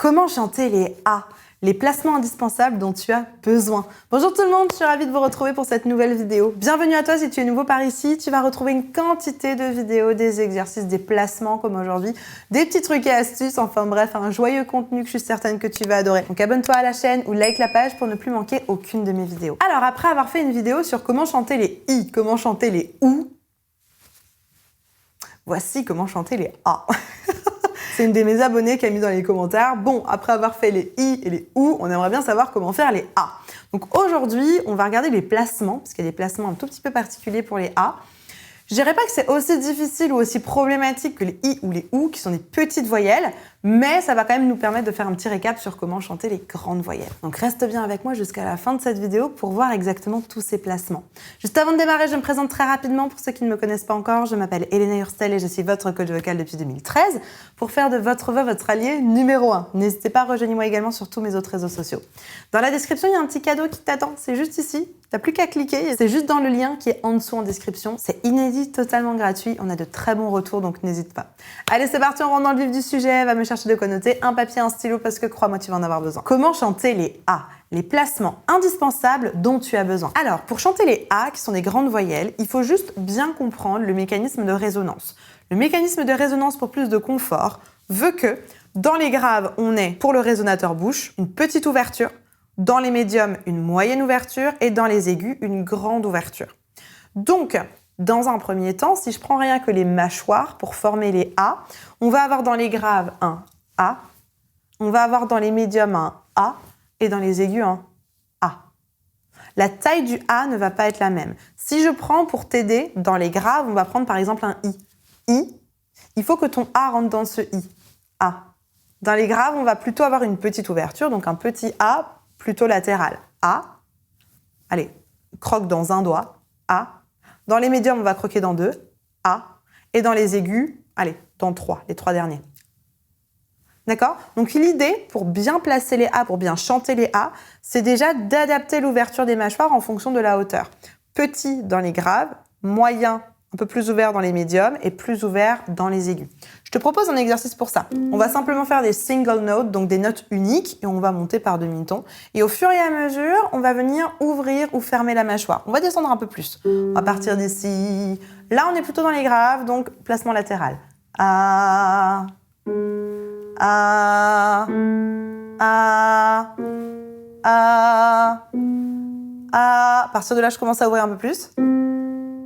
Comment chanter les A, les placements indispensables dont tu as besoin. Bonjour tout le monde, je suis ravie de vous retrouver pour cette nouvelle vidéo. Bienvenue à toi si tu es nouveau par ici. Tu vas retrouver une quantité de vidéos, des exercices, des placements comme aujourd'hui, des petits trucs et astuces, enfin bref, un joyeux contenu que je suis certaine que tu vas adorer. Donc abonne-toi à la chaîne ou like la page pour ne plus manquer aucune de mes vidéos. Alors après avoir fait une vidéo sur comment chanter les I, comment chanter les OU, voici comment chanter les A. C'est une de mes abonnées qui a mis dans les commentaires. Bon, après avoir fait les I et les OU, on aimerait bien savoir comment faire les A. Donc aujourd'hui, on va regarder les placements, parce qu'il y a des placements un tout petit peu particuliers pour les A. Je dirais pas que c'est aussi difficile ou aussi problématique que les I ou les OU, qui sont des petites voyelles, mais ça va quand même nous permettre de faire un petit récap sur comment chanter les grandes voyelles. Donc reste bien avec moi jusqu'à la fin de cette vidéo pour voir exactement tous ces placements. Juste avant de démarrer, je me présente très rapidement pour ceux qui ne me connaissent pas encore. Je m'appelle Elena Hurstel et je suis votre coach vocal depuis 2013 pour faire de votre voix votre allié numéro 1. N'hésitez pas, rejoignez-moi également sur tous mes autres réseaux sociaux. Dans la description, il y a un petit cadeau qui t'attend, c'est juste ici. T'as plus qu'à cliquer, c'est juste dans le lien qui est en dessous en description. C'est inédit, totalement gratuit, on a de très bons retours, donc n'hésite pas. Allez, c'est parti, on rentre dans le vif du sujet, va me chercher de quoi noter, un papier, un stylo, parce que crois-moi, tu vas en avoir besoin. Comment chanter les A, les placements indispensables dont tu as besoin. Alors, pour chanter les A, qui sont des grandes voyelles, il faut juste bien comprendre le mécanisme de résonance. Le mécanisme de résonance, pour plus de confort, veut que, dans les graves, on ait, pour le résonateur bouche, une petite ouverture, dans les médiums, une moyenne ouverture et dans les aigus, une grande ouverture. Donc, dans un premier temps, si je prends rien que les mâchoires pour former les A, on va avoir dans les graves un A, on va avoir dans les médiums un A et dans les aigus un A. La taille du A ne va pas être la même. Si je prends pour t'aider, dans les graves, on va prendre par exemple un I. I, il faut que ton A rentre dans ce I. A. Dans les graves, on va plutôt avoir une petite ouverture, donc un petit A plutôt latéral. A. Allez, croque dans un doigt. A. Dans les médiums, on va croquer dans 2. A. Et dans les aigus, allez, dans 3, les 3 derniers. D'accord? Donc l'idée, pour bien placer les A, pour bien chanter les A, c'est déjà d'adapter l'ouverture des mâchoires en fonction de la hauteur. Petit dans les graves, moyen, un peu plus ouvert dans les médiums et plus ouvert dans les aigus. Je te propose un exercice pour ça. On va simplement faire des single notes, donc des notes uniques, et on va monter par demi-ton. Et au fur et à mesure, on va venir ouvrir ou fermer la mâchoire. On va descendre un peu plus. On va partir d'ici. Là, on est plutôt dans les graves, donc placement latéral. A, A, A, A, A. À partir de là, je commence à ouvrir un peu plus.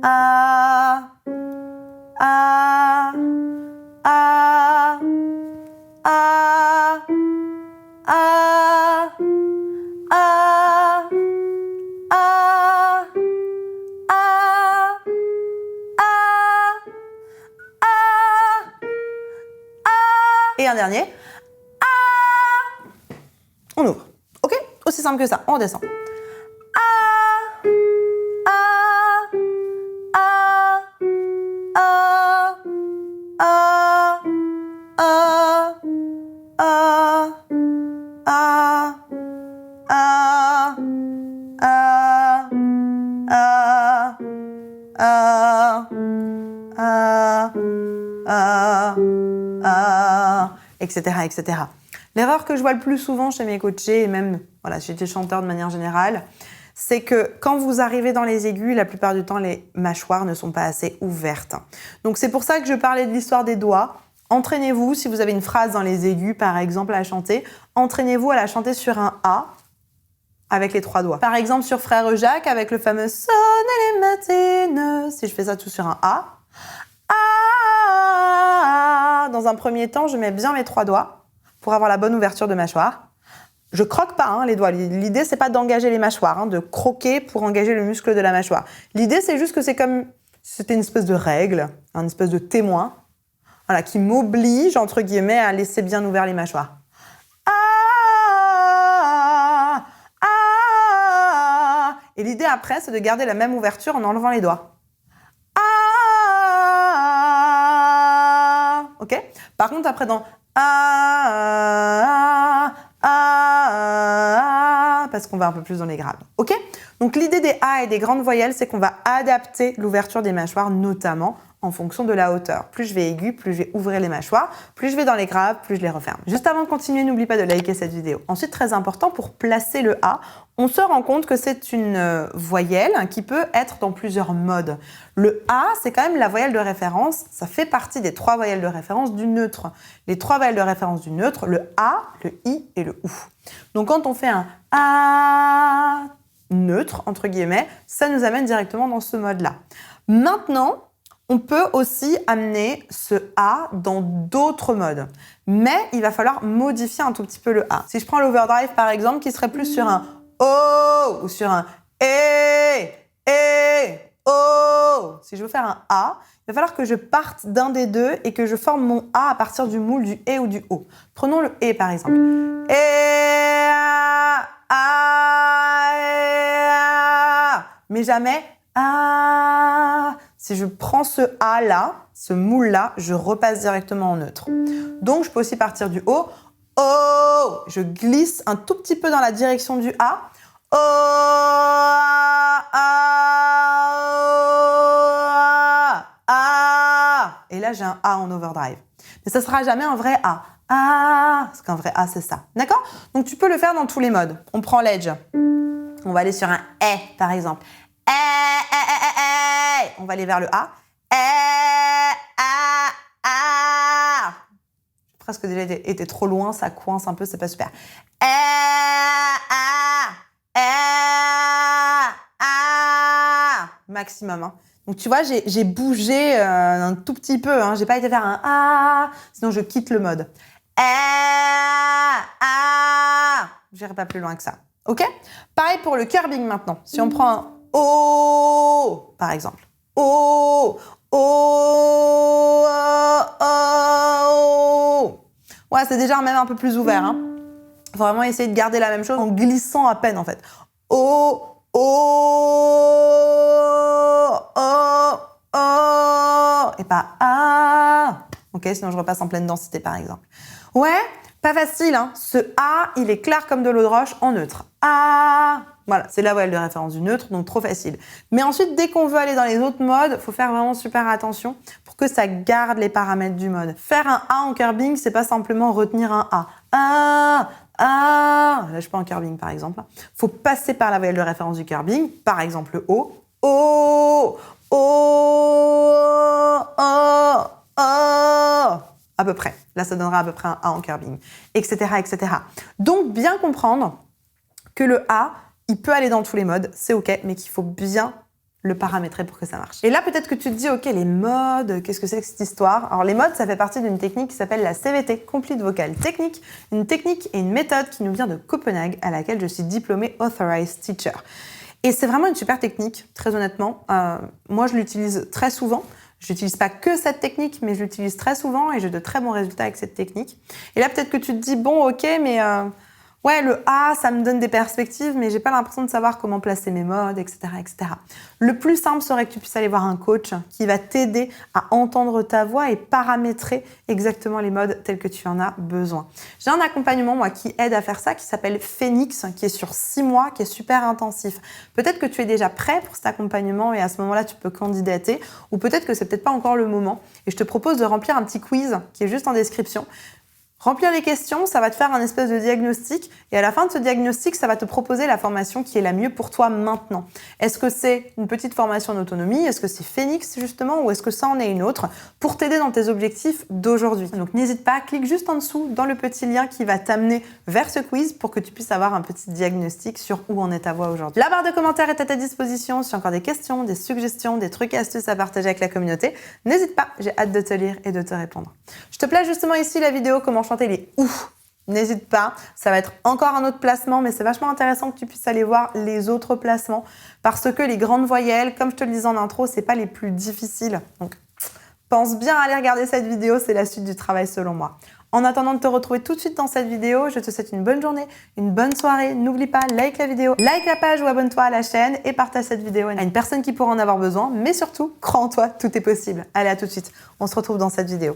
A, A, A, A, A, A, A, et un dernier. On ouvre. Ok? Aussi simple que ça. On descend. Etc., etc. L'erreur que je vois le plus souvent chez mes coachés, et même voilà, chez les chanteurs de manière générale, c'est que quand vous arrivez dans les aigus, la plupart du temps, les mâchoires ne sont pas assez ouvertes. Donc c'est pour ça que je parlais de l'histoire des doigts. Entraînez-vous, si vous avez une phrase dans les aigus, par exemple, à chanter, entraînez-vous à la chanter sur un A avec les 3 doigts. Par exemple, sur Frère Jacques, avec le fameux « Sonnez les matines », si je fais ça tout sur un A, dans un premier temps, je mets bien mes 3 doigts pour avoir la bonne ouverture de mâchoire. Je croque pas les doigts. L'idée, c'est pas d'engager les mâchoires, de croquer pour engager le muscle de la mâchoire. L'idée, c'est juste que c'est comme si c'était une espèce de règle, une espèce de témoin, voilà, qui m'oblige, entre guillemets, à laisser bien ouvert les mâchoires. Et l'idée après, c'est de garder la même ouverture en enlevant les doigts. Ok? Par contre, après, dans parce qu'on va un peu plus dans les graves. Ok? Donc, l'idée des A et des grandes voyelles, c'est qu'on va adapter l'ouverture des mâchoires, notamment en fonction de la hauteur. Plus je vais aigu, plus je vais ouvrir les mâchoires, plus je vais dans les graves, plus je les referme. Juste avant de continuer, n'oublie pas de liker cette vidéo. Ensuite, très important, pour placer le A, on se rend compte que c'est une voyelle qui peut être dans plusieurs modes. Le A, c'est quand même la voyelle de référence, ça fait partie des 3 voyelles de référence du neutre. Les 3 voyelles de référence du neutre, le A, le I et le OU. Donc quand on fait un A neutre, entre guillemets, ça nous amène directement dans ce mode-là. Maintenant, on peut aussi amener ce A dans d'autres modes, mais il va falloir modifier un tout petit peu le A. Si je prends l'overdrive par exemple, qui serait plus sur un O ou sur un O. Si je veux faire un A, il va falloir que je parte d'un des deux et que je forme mon A à partir du moule du E ou du O. Prenons le E par exemple. Mais jamais A. Si je prends ce A là, ce moule là, je repasse directement en neutre. Donc je peux aussi partir du O. O. Je glisse un tout petit peu dans la direction du A. O. A. Et là j'ai un A en overdrive. Mais ça sera jamais un vrai A. A. Parce qu'un vrai A c'est ça. D'accord? Donc tu peux le faire dans tous les modes. On prend l'edge. On va aller sur un E par exemple. On va aller vers le A. J'ai presque déjà été trop loin, ça coince un peu, c'est pas super. Maximum. Hein. Donc tu vois, j'ai bougé un tout petit peu. Hein. J'ai pas été faire un A, sinon je quitte le mode. J'irai pas plus loin que ça. Ok? Pareil pour le curbing maintenant. Si on prend un O, par exemple. O, O, O. Ouais, c'est déjà même un peu plus ouvert. Hein. Faut vraiment essayer de garder la même chose en glissant à peine en fait. O, O, O, O. Et pas A. Ok, sinon je repasse en pleine densité par exemple. Ouais, pas facile. Hein. Ce A, il est clair comme de l'eau de roche en neutre. A. Voilà, c'est la voyelle de référence du neutre, donc trop facile. Mais ensuite, dès qu'on veut aller dans les autres modes, il faut faire vraiment super attention pour que ça garde les paramètres du mode. Faire un A en curbing, c'est pas simplement retenir un A. A. Là, je prends un curbing, par exemple. Faut passer par la voyelle de référence du curbing, par exemple le O. O. O. O. O. À peu près. Là, ça donnera à peu près un A en curbing, etc., etc. Donc, bien comprendre que le A, il peut aller dans tous les modes, c'est ok, mais qu'il faut bien le paramétrer pour que ça marche. Et là, peut-être que tu te dis, ok, les modes, qu'est-ce que c'est que cette histoire? Alors, les modes, ça fait partie d'une technique qui s'appelle la CVT, Complete Vocal Technique, une technique et une méthode qui nous vient de Copenhague, à laquelle je suis diplômée Authorized Teacher. Et c'est vraiment une super technique, très honnêtement. Moi, je l'utilise très souvent. Je n'utilise pas que cette technique, mais je l'utilise très souvent et j'ai de très bons résultats avec cette technique. Et là, peut-être que tu te dis, bon, ok, mais ouais, le A, ça me donne des perspectives, mais j'ai pas l'impression de savoir comment placer mes modes, etc., etc. Le plus simple serait que tu puisses aller voir un coach qui va t'aider à entendre ta voix et paramétrer exactement les modes tels que tu en as besoin. J'ai un accompagnement, moi, qui aide à faire ça, qui s'appelle Phoenix, qui est sur 6 mois, qui est super intensif. Peut-être que tu es déjà prêt pour cet accompagnement et à ce moment-là, tu peux candidater, ou peut-être que c'est peut-être pas encore le moment. Et je te propose de remplir un petit quiz qui est juste en description. Remplir les questions, ça va te faire un espèce de diagnostic et à la fin de ce diagnostic, ça va te proposer la formation qui est la mieux pour toi maintenant. Est-ce que c'est une petite formation en autonomie? Est-ce que c'est Phoenix justement ou est-ce que ça en est une autre pour t'aider dans tes objectifs d'aujourd'hui? Donc n'hésite pas, clique juste en dessous dans le petit lien qui va t'amener vers ce quiz pour que tu puisses avoir un petit diagnostic sur où en est ta voix aujourd'hui. La barre de commentaires est à ta disposition. Si tu as encore des questions, des suggestions, des trucs et astuces à partager avec la communauté, n'hésite pas, j'ai hâte de te lire et de te répondre. Je te place justement ici la vidéo comment chanter les OU. N'hésite pas, ça va être encore un autre placement, mais c'est vachement intéressant que tu puisses aller voir les autres placements parce que les grandes voyelles, comme je te le disais en intro, c'est pas les plus difficiles. Donc, pense bien à aller regarder cette vidéo, c'est la suite du travail selon moi. En attendant de te retrouver tout de suite dans cette vidéo, je te souhaite une bonne journée, une bonne soirée. N'oublie pas, like la vidéo, like la page ou abonne-toi à la chaîne et partage cette vidéo à une personne qui pourra en avoir besoin. Mais surtout, crois en toi, tout est possible. Allez, à tout de suite. On se retrouve dans cette vidéo.